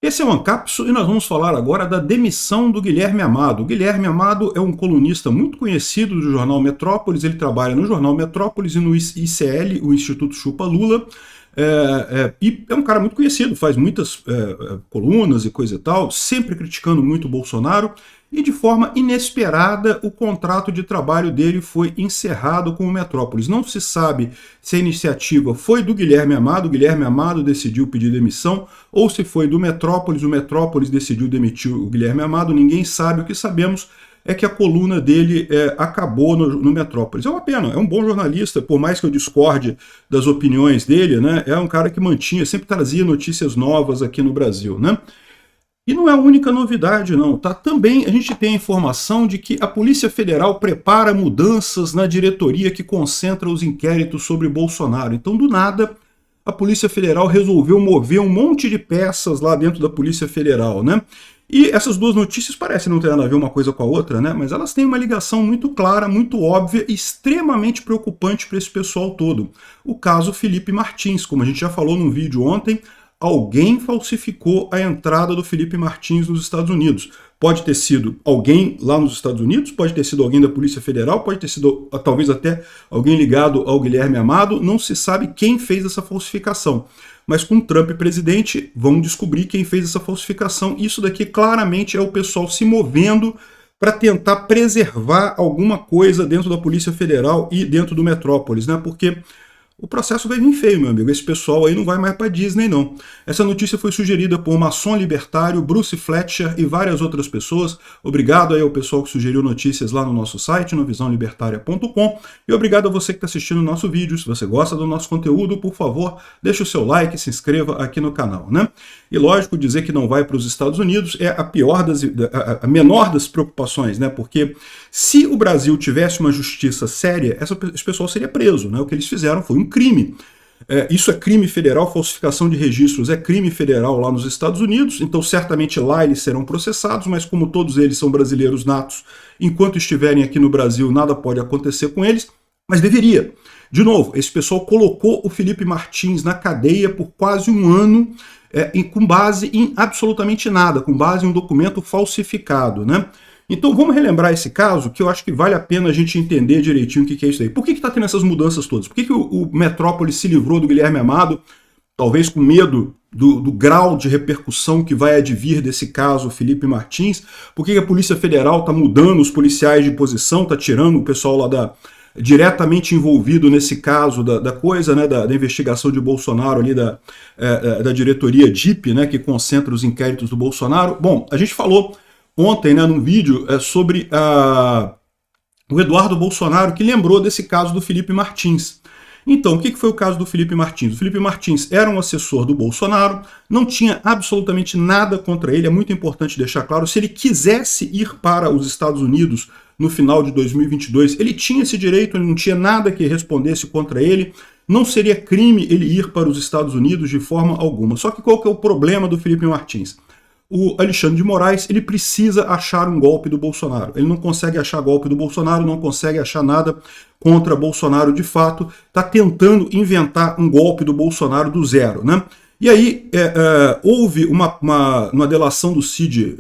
Esse é o Ancapso e nós vamos falar agora da demissão do Guilherme Amado. O Guilherme Amado é um colunista muito conhecido do jornal Metrópolis, ele trabalha no jornal Metrópolis e no ICL, o Instituto Chupa Lula, e é um cara muito conhecido, faz muitas colunas e coisa e tal, sempre criticando muito o Bolsonaro, e de forma inesperada o contrato de trabalho dele foi encerrado com o Metrópolis. Não se sabe se a iniciativa foi do Guilherme Amado, o Guilherme Amado decidiu pedir demissão, ou se foi do Metrópolis, o Metrópolis decidiu demitir o Guilherme Amado, ninguém sabe. O que sabemos é que a coluna dele acabou no Metrópolis. É uma pena, é um bom jornalista, por mais que eu discorde das opiniões dele, né, é um cara que sempre trazia notícias novas aqui no Brasil, né? E não é a única novidade, não, tá? Também a gente tem a informação de que a Polícia Federal prepara mudanças na diretoria que concentra os inquéritos sobre Bolsonaro. Então, do nada, a Polícia Federal resolveu mover um monte de peças lá dentro da Polícia Federal, né? E essas duas notícias parecem não ter nada a ver uma coisa com a outra, né? Mas elas têm uma ligação muito clara, muito óbvia e extremamente preocupante para esse pessoal todo. O caso Felipe Martins, como a gente já falou num vídeo ontem, alguém falsificou a entrada do Felipe Martins nos Estados Unidos. Pode ter sido alguém lá nos Estados Unidos, pode ter sido alguém da Polícia Federal, pode ter sido talvez até alguém ligado ao Guilherme Amado, não se sabe quem fez essa falsificação. Mas com Trump presidente, vamos descobrir quem fez essa falsificação. Isso daqui claramente é o pessoal se movendo para tentar preservar alguma coisa dentro da Polícia Federal e dentro do Metrópolis, né? Porque o processo vai vir feio, meu amigo. Esse pessoal aí não vai mais para Disney, não. Essa notícia foi sugerida por maçom libertário, Bruce Fletcher e várias outras pessoas. Obrigado aí ao pessoal que sugeriu notícias lá no nosso site, no visãolibertaria.com. E obrigado a você que está assistindo o nosso vídeo. Se você gosta do nosso conteúdo, por favor, deixe o seu like e se inscreva aqui no canal, né? E lógico, dizer que não vai para os Estados Unidos é a menor das preocupações, né? Porque se o Brasil tivesse uma justiça séria, esse pessoal seria preso, né? O que eles fizeram foi um crime. Isso é crime federal, falsificação de registros é crime federal lá nos Estados Unidos, então certamente lá eles serão processados, mas como todos eles são brasileiros natos, enquanto estiverem aqui no Brasil nada pode acontecer com eles, mas deveria. De novo, esse pessoal colocou o Felipe Martins na cadeia por quase um ano, com base em absolutamente nada, com base em um documento falsificado, né? Então vamos relembrar esse caso, que eu acho que vale a pena a gente entender direitinho o que é isso aí. Por que está tendo essas mudanças todas? Por que o Metrópolis se livrou do Guilherme Amado, talvez com medo do grau de repercussão que vai advir desse caso Felipe Martins? Por que a Polícia Federal está mudando os policiais de posição, está tirando o pessoal lá diretamente envolvido nesse caso da coisa, né, da investigação de Bolsonaro ali, da diretoria DIP, né, que concentra os inquéritos do Bolsonaro? Bom, a gente falou ontem, né, num vídeo sobre o Eduardo Bolsonaro, que lembrou desse caso do Felipe Martins. Então, o que foi o caso do Felipe Martins? O Felipe Martins era um assessor do Bolsonaro, não tinha absolutamente nada contra ele, é muito importante deixar claro, se ele quisesse ir para os Estados Unidos no final de 2022, ele tinha esse direito, ele não tinha nada que respondesse contra ele, não seria crime ele ir para os Estados Unidos de forma alguma. Só que qual que é o problema do Felipe Martins? O Alexandre de Moraes, ele precisa achar um golpe do Bolsonaro. Ele não consegue achar golpe do Bolsonaro, não consegue achar nada contra Bolsonaro de fato, está tentando inventar um golpe do Bolsonaro do zero, né? E aí houve uma delação do Cid,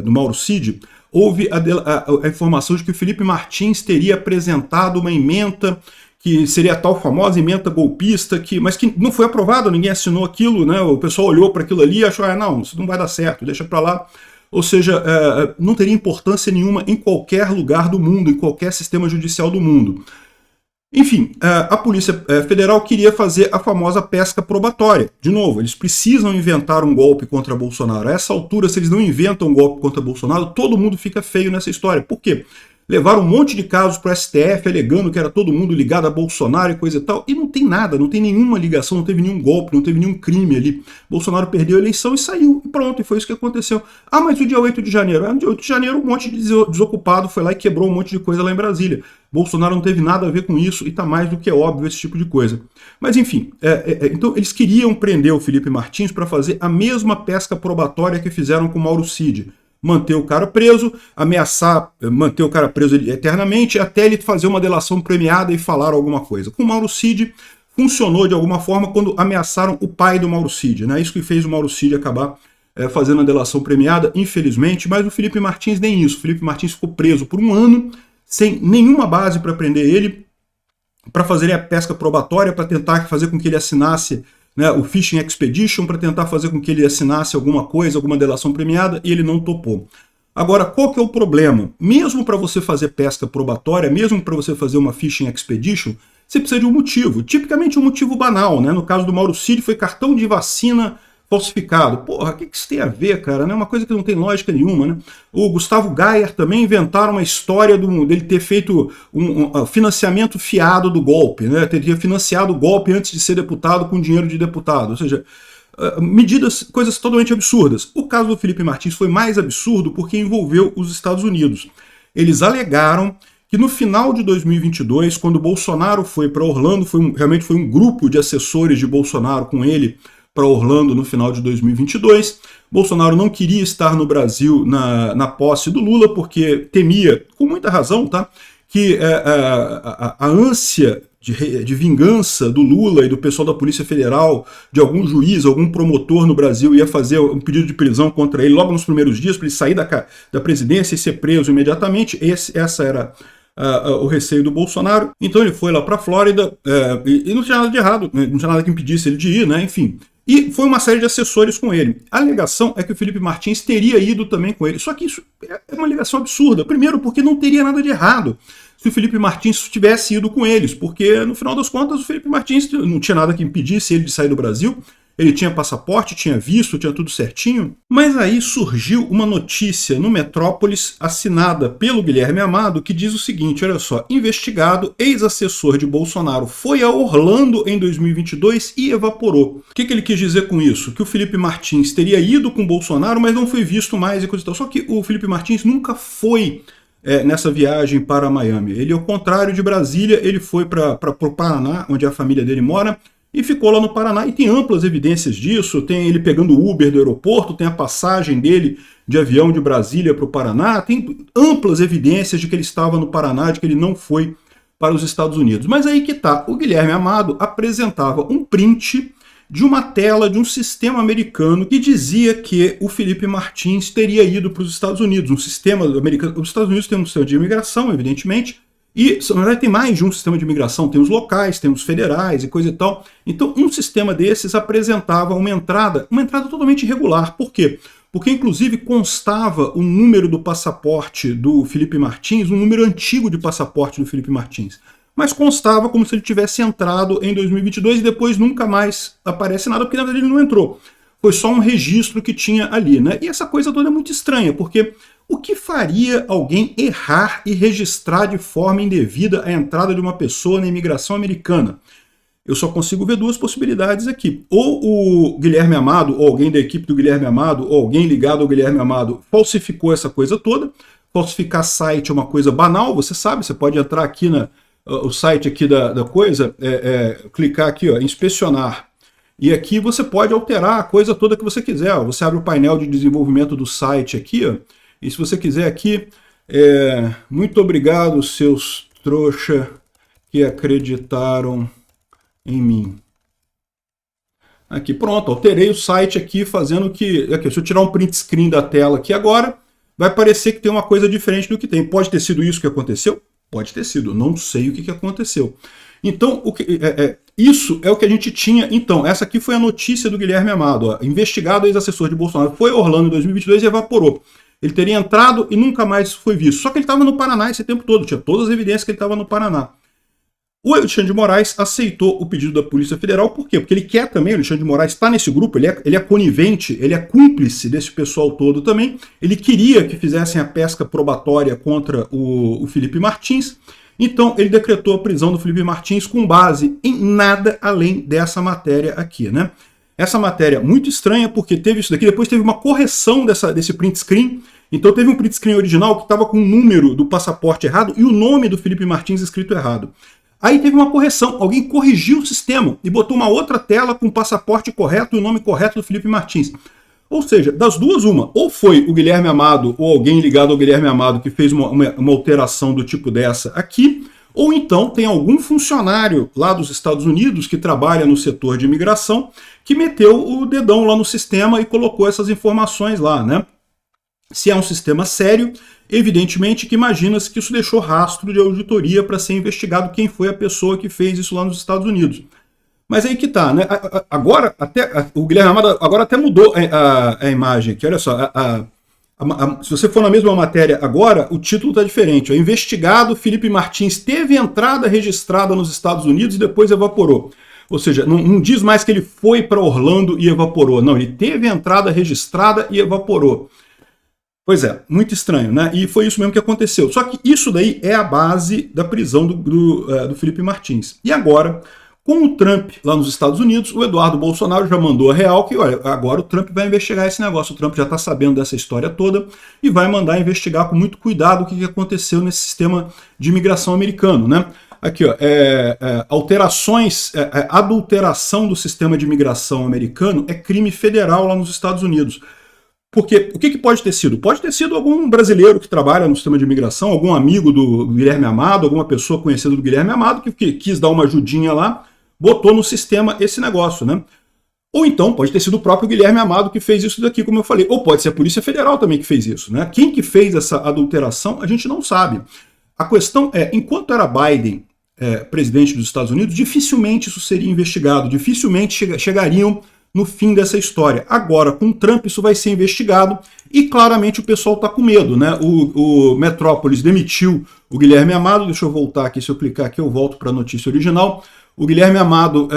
do Mauro Cid, houve a informação de que o Felipe Martins teria apresentado uma ementa que seria a tal famosa ementa golpista, mas que não foi aprovada, ninguém assinou aquilo, né? O pessoal olhou para aquilo ali e achou, não, isso não vai dar certo, deixa para lá. Ou seja, não teria importância nenhuma em qualquer lugar do mundo, em qualquer sistema judicial do mundo. Enfim, a Polícia Federal queria fazer a famosa pesca probatória. De novo, eles precisam inventar um golpe contra Bolsonaro. A essa altura, se eles não inventam um golpe contra Bolsonaro, todo mundo fica feio nessa história. Por quê? Levaram um monte de casos para o STF, alegando que era todo mundo ligado a Bolsonaro e coisa e tal, e não tem nada, não tem nenhuma ligação, não teve nenhum golpe, não teve nenhum crime ali. Bolsonaro perdeu a eleição e saiu, e pronto, e foi isso que aconteceu. Mas o dia 8 de janeiro? No dia 8 de janeiro um monte de desocupado foi lá e quebrou um monte de coisa lá em Brasília. Bolsonaro não teve nada a ver com isso, e tá mais do que óbvio esse tipo de coisa. Mas enfim, então eles queriam prender o Felipe Martins para fazer a mesma pesca probatória que fizeram com o Mauro Cid. Manter o cara preso, ameaçar manter o cara preso eternamente, até ele fazer uma delação premiada e falar alguma coisa. Com o Mauro Cid, funcionou de alguma forma quando ameaçaram o pai do Mauro Cid, né? Isso que fez o Mauro Cid acabar fazendo a delação premiada, infelizmente, mas o Felipe Martins nem isso. O Felipe Martins ficou preso por 1 ano, sem nenhuma base para prender ele, para fazer a pesca probatória, para tentar fazer com que ele assinasse, né, o Fishing Expedition, para tentar fazer com que ele assinasse alguma coisa, alguma delação premiada, e ele não topou. Agora, qual que é o problema? Mesmo para você fazer pesca probatória, mesmo para você fazer uma Fishing Expedition, você precisa de um motivo. Tipicamente um motivo banal, né? No caso do Mauro Cid foi cartão de vacina falsificado. Porra, o que isso tem a ver, cara? É uma coisa que não tem lógica nenhuma, né? O Gustavo Gayer também inventaram uma história dele ter feito um financiamento fiado do golpe, né? Teria financiado o golpe antes de ser deputado com dinheiro de deputado. Ou seja, coisas totalmente absurdas. O caso do Felipe Martins foi mais absurdo porque envolveu os Estados Unidos. Eles alegaram que no final de 2022, quando Bolsonaro foi para Orlando, realmente foi um grupo de assessores de Bolsonaro com ele para Orlando no final de 2022. Bolsonaro não queria estar no Brasil na posse do Lula porque temia, com muita razão, tá, que a ânsia de vingança do Lula e do pessoal da Polícia Federal, de algum juiz, algum promotor no Brasil, ia fazer um pedido de prisão contra ele logo nos primeiros dias, para ele sair da presidência e ser preso imediatamente. Essa era o receio do Bolsonaro. Então ele foi lá para a Flórida, e não tinha nada de errado, não tinha nada que impedisse ele de ir, né? Enfim. E foi uma série de assessores com ele. A alegação é que o Felipe Martins teria ido também com ele. Só que isso é uma alegação absurda. Primeiro, porque não teria nada de errado se o Felipe Martins tivesse ido com eles, porque no final das contas o Felipe Martins não tinha nada que impedisse ele de sair do Brasil. Ele tinha passaporte, tinha visto, tinha tudo certinho. Mas aí surgiu uma notícia no Metrópolis, assinada pelo Guilherme Amado, que diz o seguinte, olha só: investigado, ex-assessor de Bolsonaro foi a Orlando em 2022 e evaporou. O que ele quis dizer com isso? Que o Felipe Martins teria ido com Bolsonaro, mas não foi visto mais e coisa e tal. Só que o Felipe Martins nunca foi nessa viagem para Miami. Ele, ao contrário de Brasília, ele foi para o Paraná, onde a família dele mora, e ficou lá no Paraná, e tem amplas evidências disso. Tem ele pegando o Uber do aeroporto, tem a passagem dele de avião de Brasília para o Paraná, tem amplas evidências de que ele estava no Paraná, de que ele não foi para os Estados Unidos. Mas aí que tá, o Guilherme Amado apresentava um print de uma tela de um sistema americano que dizia que o Felipe Martins teria ido para os Estados Unidos. Um sistema americano, os Estados Unidos têm um sistema de imigração, evidentemente, e, na verdade, tem mais de um sistema de imigração, tem os locais, tem os federais e coisa e tal. Então, um sistema desses apresentava uma entrada totalmente irregular. Por quê? Porque, inclusive, constava o número do passaporte do Felipe Martins, um número antigo de passaporte do Felipe Martins. Mas constava como se ele tivesse entrado em 2022 e depois nunca mais aparece nada, porque, na verdade, ele não entrou. Foi só um registro que tinha ali, né? E essa coisa toda é muito estranha, porque o que faria alguém errar e registrar de forma indevida a entrada de uma pessoa na imigração americana? Eu só consigo ver duas possibilidades aqui. Ou o Guilherme Amado, ou alguém da equipe do Guilherme Amado, ou alguém ligado ao Guilherme Amado, falsificou essa coisa toda. Falsificar site é uma coisa banal, você sabe, você pode entrar aqui o site aqui da coisa, clicar aqui, ó, inspecionar. E aqui você pode alterar a coisa toda que você quiser. Ó. Você abre o painel de desenvolvimento do site aqui, ó, e se você quiser aqui, muito obrigado, seus trouxa que acreditaram em mim. Aqui, pronto, alterei o site aqui, fazendo que... Aqui, se eu tirar um print screen da tela aqui agora, vai parecer que tem uma coisa diferente do que tem. Pode ter sido isso que aconteceu? Pode ter sido, não sei o que aconteceu. Então, isso é o que a gente tinha. Então, essa aqui foi a notícia do Guilherme Amado. Ó. Investigado, ex-assessor de Bolsonaro, foi a Orlando em 2022 e evaporou. Ele teria entrado e nunca mais foi visto. Só que ele estava no Paraná esse tempo todo, tinha todas as evidências que ele estava no Paraná. O Alexandre de Moraes aceitou o pedido da Polícia Federal, por quê? Porque ele quer também, o Alexandre de Moraes está nesse grupo, ele é conivente, ele é cúmplice desse pessoal todo também, ele queria que fizessem a pesca probatória contra o Felipe Martins, então ele decretou a prisão do Felipe Martins com base em nada além dessa matéria aqui, né? Essa matéria muito estranha, porque teve isso daqui, depois teve uma correção desse print screen. Então teve um print screen original que estava com o número do passaporte errado e o nome do Felipe Martins escrito errado. Aí teve uma correção, alguém corrigiu o sistema e botou uma outra tela com o passaporte correto e o nome correto do Felipe Martins. Ou seja, das duas uma, ou foi o Guilherme Amado ou alguém ligado ao Guilherme Amado que fez uma alteração do tipo dessa aqui, ou então tem algum funcionário lá dos Estados Unidos que trabalha no setor de imigração que meteu o dedão lá no sistema e colocou essas informações lá, né? Se é um sistema sério, evidentemente que imagina-se que isso deixou rastro de auditoria para ser investigado quem foi a pessoa que fez isso lá nos Estados Unidos. Mas aí que tá, né? Agora, o Guilherme Amado agora até mudou a imagem aqui, olha só. Se você for na mesma matéria agora, o título está diferente. O investigado Felipe Martins teve entrada registrada nos Estados Unidos e depois evaporou. Ou seja, não diz mais que ele foi para Orlando e evaporou. Não, ele teve entrada registrada e evaporou. Pois é, muito estranho, né? E foi isso mesmo que aconteceu. Só que isso daí é a base da prisão do Felipe Martins. E agora, com o Trump lá nos Estados Unidos, o Eduardo Bolsonaro já mandou a real que, olha, agora o Trump vai investigar esse negócio. O Trump já está sabendo dessa história toda e vai mandar investigar com muito cuidado o que aconteceu nesse sistema de imigração americano, né? Aqui, ó, adulteração do sistema de imigração americano é crime federal lá nos Estados Unidos. Porque o que pode ter sido? Pode ter sido algum brasileiro que trabalha no sistema de imigração, algum amigo do Guilherme Amado, alguma pessoa conhecida do Guilherme Amado que quis dar uma ajudinha lá, botou no sistema esse negócio, né? Ou então pode ter sido o próprio Guilherme Amado que fez isso daqui, como eu falei. Ou pode ser a Polícia Federal também que fez isso, né? Quem que fez essa adulteração, a gente não sabe. A questão é, enquanto era Biden presidente dos Estados Unidos, dificilmente isso seria investigado, dificilmente chegariam no fim dessa história. Agora, com Trump, isso vai ser investigado e claramente o pessoal está com medo, né? O Metrópolis demitiu o Guilherme Amado. Deixa eu voltar aqui, se eu clicar aqui eu volto para a notícia original. O Guilherme Amado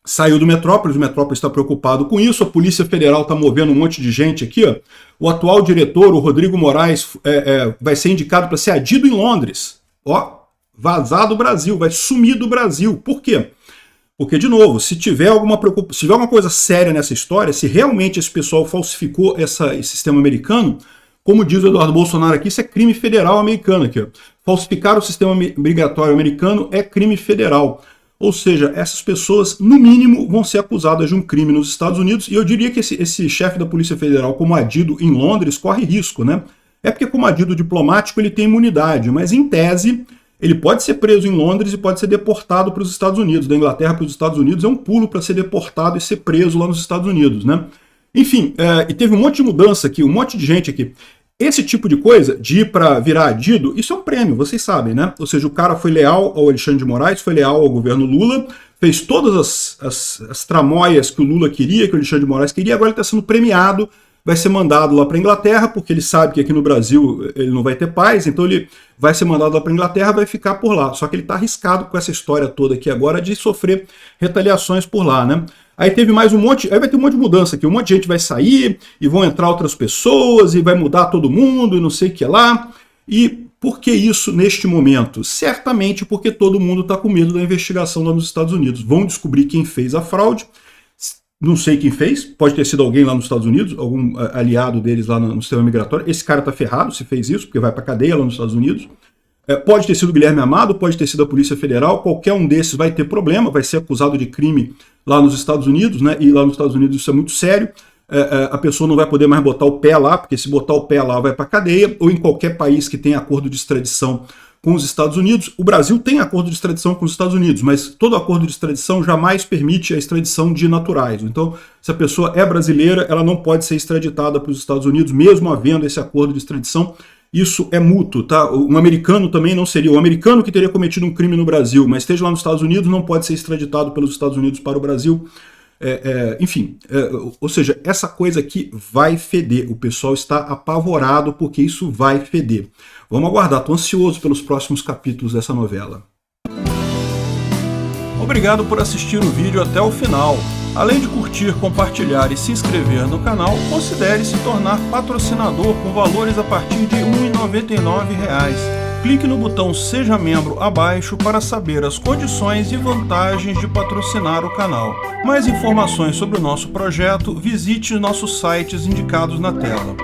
saiu do Metrópolis, o Metrópolis está preocupado com isso, a Polícia Federal está movendo um monte de gente aqui, ó. O atual diretor, o Rodrigo Moraes, vai ser indicado para ser adido em Londres. Ó, vazar do Brasil, vai sumir do Brasil. Por quê? Porque, de novo, se tiver alguma coisa séria nessa história, se realmente esse pessoal falsificou esse sistema americano, como diz o Eduardo Bolsonaro aqui, isso é crime federal americano. Aqui, ó. Falsificar o sistema migratório americano é crime federal. Ou seja, essas pessoas, no mínimo, vão ser acusadas de um crime nos Estados Unidos, e eu diria que esse chefe da Polícia Federal, como adido em Londres, corre risco, né? É porque, como adido diplomático, ele tem imunidade, mas, em tese, ele pode ser preso em Londres e pode ser deportado para os Estados Unidos. Da Inglaterra para os Estados Unidos é um pulo para ser deportado e ser preso lá nos Estados Unidos, né? Enfim, e teve um monte de mudança aqui, um monte de gente aqui. Esse tipo de coisa, de ir para virar adido, isso é um prêmio, vocês sabem, né? Ou seja, o cara foi leal ao Alexandre de Moraes, foi leal ao governo Lula, fez todas as tramóias que o Lula queria, que o Alexandre de Moraes queria, agora ele está sendo premiado, vai ser mandado lá para a Inglaterra, porque ele sabe que aqui no Brasil ele não vai ter paz, então ele vai ser mandado lá para a Inglaterra, vai ficar por lá. Só que ele está arriscado com essa história toda aqui agora de sofrer retaliações por lá, né? Aí teve mais um monte, aí vai ter um monte de mudança aqui, um monte de gente vai sair e vão entrar outras pessoas e vai mudar todo mundo e não sei o que lá. E por que isso neste momento? Certamente porque todo mundo está com medo da investigação lá nos Estados Unidos. Vão descobrir quem fez a fraude. Não sei quem fez, pode ter sido alguém lá nos Estados Unidos, algum aliado deles lá no sistema migratório. Esse cara tá ferrado se fez isso, porque vai pra cadeia lá nos Estados Unidos. Pode ter sido o Guilherme Amado, pode ter sido a Polícia Federal, qualquer um desses vai ter problema, vai ser acusado de crime lá nos Estados Unidos, né? E lá nos Estados Unidos isso é muito sério. A pessoa não vai poder mais botar o pé lá, porque se botar o pé lá vai pra cadeia, ou em qualquer país que tenha acordo de extradição com os Estados Unidos. O Brasil tem acordo de extradição com os Estados Unidos, mas todo acordo de extradição jamais permite a extradição de naturais. Então, se a pessoa é brasileira, ela não pode ser extraditada para os Estados Unidos, mesmo havendo esse acordo de extradição. Isso é mútuo, tá? Um americano também não seria. O americano que teria cometido um crime no Brasil, mas esteja lá nos Estados Unidos, não pode ser extraditado pelos Estados Unidos para o Brasil. Enfim, ou seja, essa coisa aqui vai feder. O pessoal está apavorado porque isso vai feder. Vamos aguardar, estou ansioso pelos próximos capítulos dessa novela. Obrigado por assistir o vídeo até o final. Além de curtir, compartilhar e se inscrever no canal, considere se tornar patrocinador com valores a partir de R$ 1,99. Clique no botão Seja Membro abaixo para saber as condições e vantagens de patrocinar o canal. Mais informações sobre o nosso projeto, visite nossos sites indicados na tela.